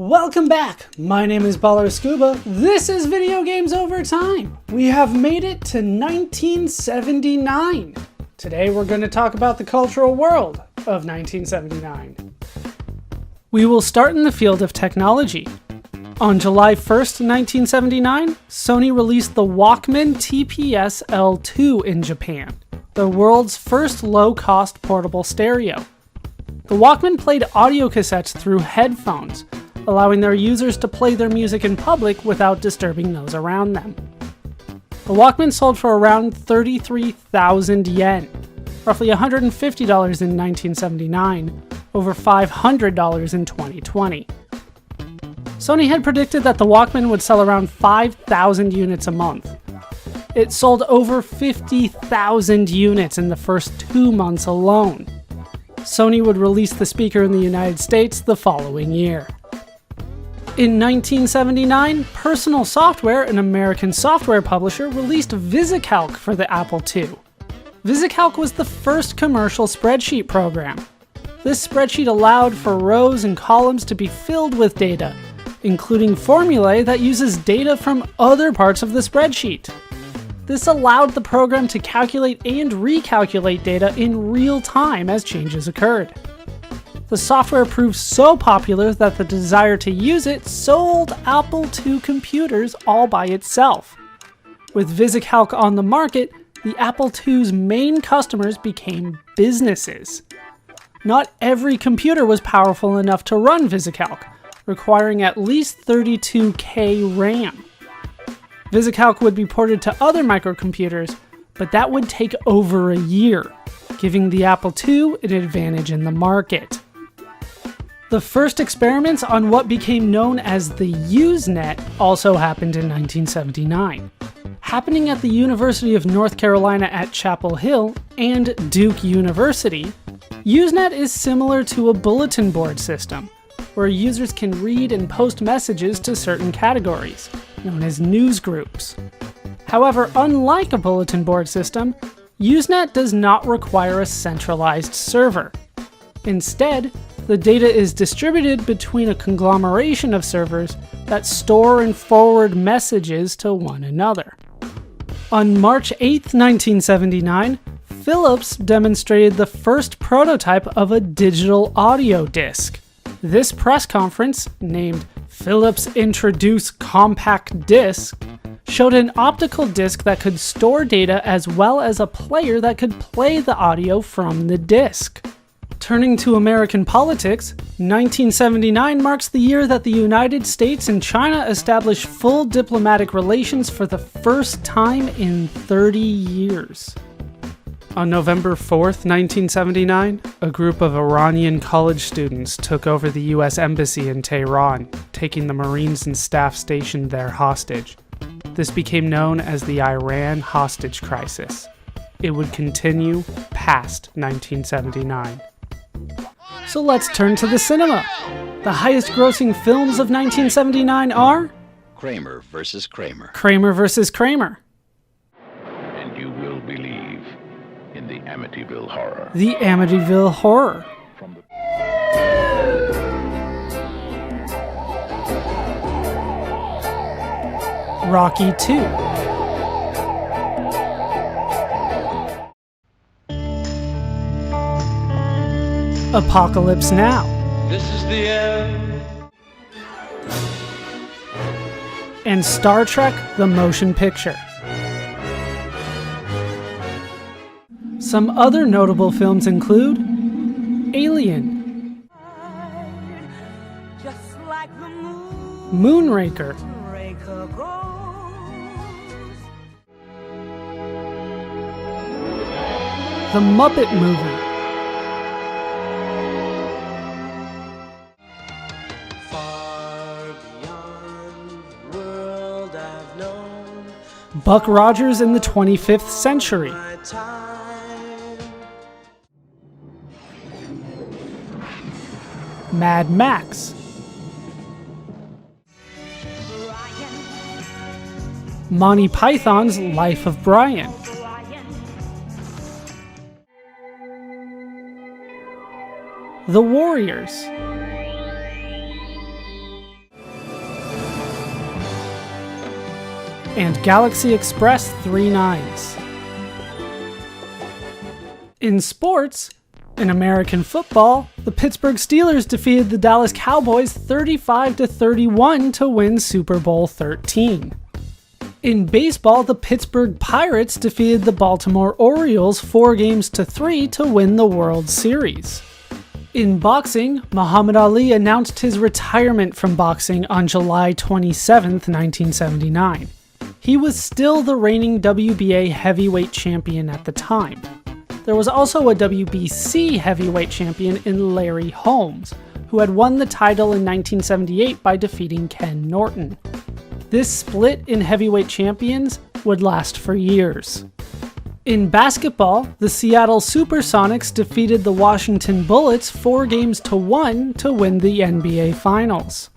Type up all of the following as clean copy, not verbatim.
Welcome back! My name is BALLERSCUBA. This is Video Games Over Time. We have made it to 1979. Today we're going to talk about the cultural world of 1979. We will start in the field of technology. On July 1st, 1979, Sony released the Walkman TPS L2 in Japan, the world's first low-cost portable stereo. The Walkman played audio cassettes through headphones, allowing their users to play their music in public without disturbing those around them. The Walkman sold for around 33,000 yen, roughly $150 in 1979, over $500 in 2020. Sony had predicted that the Walkman would sell around 5,000 units a month. It sold over 50,000 units in the first 2 months alone. Sony would release the speaker in the United States the following year. In 1979, Personal Software, an American software publisher, released VisiCalc for the Apple II. VisiCalc was the first commercial spreadsheet program. This spreadsheet allowed for rows and columns to be filled with data, including formulae that uses data from other parts of the spreadsheet. This allowed the program to calculate and recalculate data in real time as changes occurred. The software proved so popular that the desire to use it sold Apple II computers all by itself. With VisiCalc on the market, the Apple II's main customers became businesses. Not every computer was powerful enough to run VisiCalc, requiring at least 32K RAM. VisiCalc would be ported to other microcomputers, but that would take over a year, giving the Apple II an advantage in the market. The first experiments on what became known as the Usenet also happened in 1979. Happening at the University of North Carolina at Chapel Hill and Duke University, Usenet is similar to a bulletin board system, where users can read and post messages to certain categories, known as news groups. However, unlike a bulletin board system, Usenet does not require a centralized server. Instead, the data is distributed between a conglomeration of servers that store and forward messages to one another. On March 8, 1979, Philips demonstrated the first prototype of a digital audio disc. This press conference, named Philips Introduce Compact Disc, showed an optical disc that could store data as well as a player that could play the audio from the disc. Turning to American politics, 1979 marks the year that the United States and China established full diplomatic relations for the first time in 30 years. On November 4th, 1979, a group of Iranian college students took over the US Embassy in Tehran, taking the Marines and staff stationed there hostage. This became known as the Iran hostage crisis. It would continue past 1979. So let's turn to the cinema. The highest grossing films of 1979 are Kramer vs. Kramer. Kramer vs. Kramer. And you will believe in the Amityville Horror. The Amityville Horror. From the Rocky II. Apocalypse Now. This is the end. And Star Trek: The Motion Picture. Some other notable films include Alien, Just like the Moonraker, moonraker goes. The Muppet Movie, Far beyond the world I've known, Buck Rogers in the 25th Century, my time. Mad Max, Monty Python's Life of Brian, The Warriors, and Galaxy Express 3.9s. In sports, in American football, the Pittsburgh Steelers defeated the Dallas Cowboys 35-31 to win Super Bowl XIII. In baseball, the Pittsburgh Pirates defeated the Baltimore Orioles 4-3 to win the World Series. In boxing, Muhammad Ali announced his retirement from boxing on July 27, 1979. He was still the reigning WBA heavyweight champion at the time. There was also a WBC heavyweight champion in Larry Holmes, who had won the title in 1978 by defeating Ken Norton. This split in heavyweight champions would last for years. In basketball, the Seattle Supersonics defeated the Washington Bullets 4-1 to win the NBA Finals.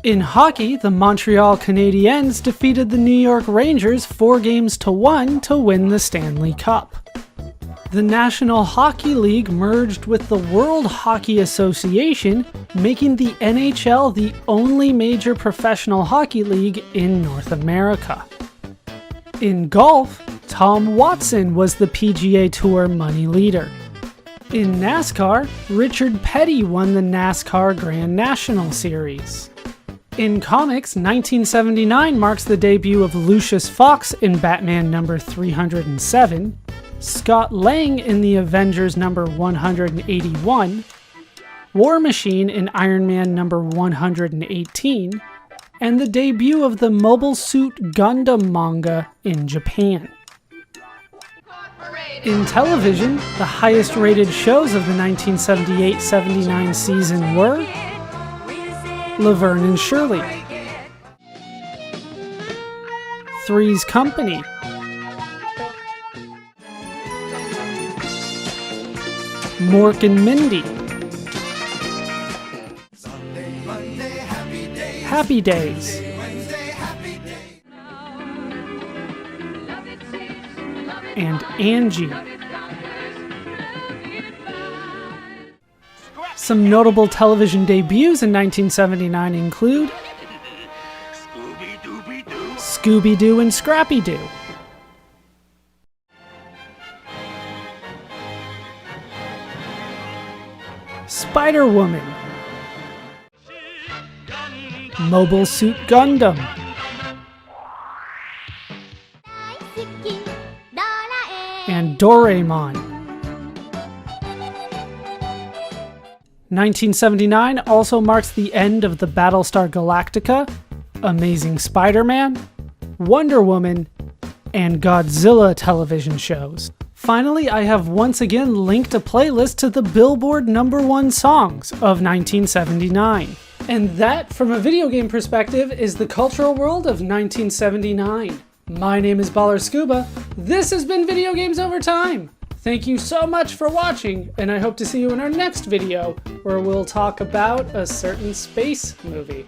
In hockey, the Montreal Canadiens defeated the New York Rangers 4-1 to win the Stanley Cup. The National Hockey League merged with the World Hockey Association, making the NHL the only major professional hockey league in North America. In golf, Tom Watson was the PGA Tour money leader. In NASCAR, Richard Petty won the NASCAR Grand National Series. In comics, 1979 marks the debut of Lucius Fox in Batman number 307, Scott Lang in the Avengers number 181, War Machine in Iron Man number 118, and the debut of the Mobile Suit Gundam manga in Japan. In television, the highest rated shows of the 1978-79 season were Laverne and Shirley, Three's Company, Mork and Mindy, Happy Days, and Angie. Some notable television debuts in 1979 include Scooby-Doo and Scrappy-Doo, Spider-Woman, Mobile Suit Gundam, and Doraemon. 1979 also marks the end of the Battlestar Galactica, Amazing Spider-Man, Wonder Woman, and Godzilla television shows. Finally, I have once again linked a playlist to the Billboard #1 songs of 1979. And that, from a video game perspective, is the cultural world of 1979. My name is BALLERSCUBA. This has been Video Games Over Time. Thank you so much for watching, and I hope to see you in our next video, where we'll talk about a certain space movie.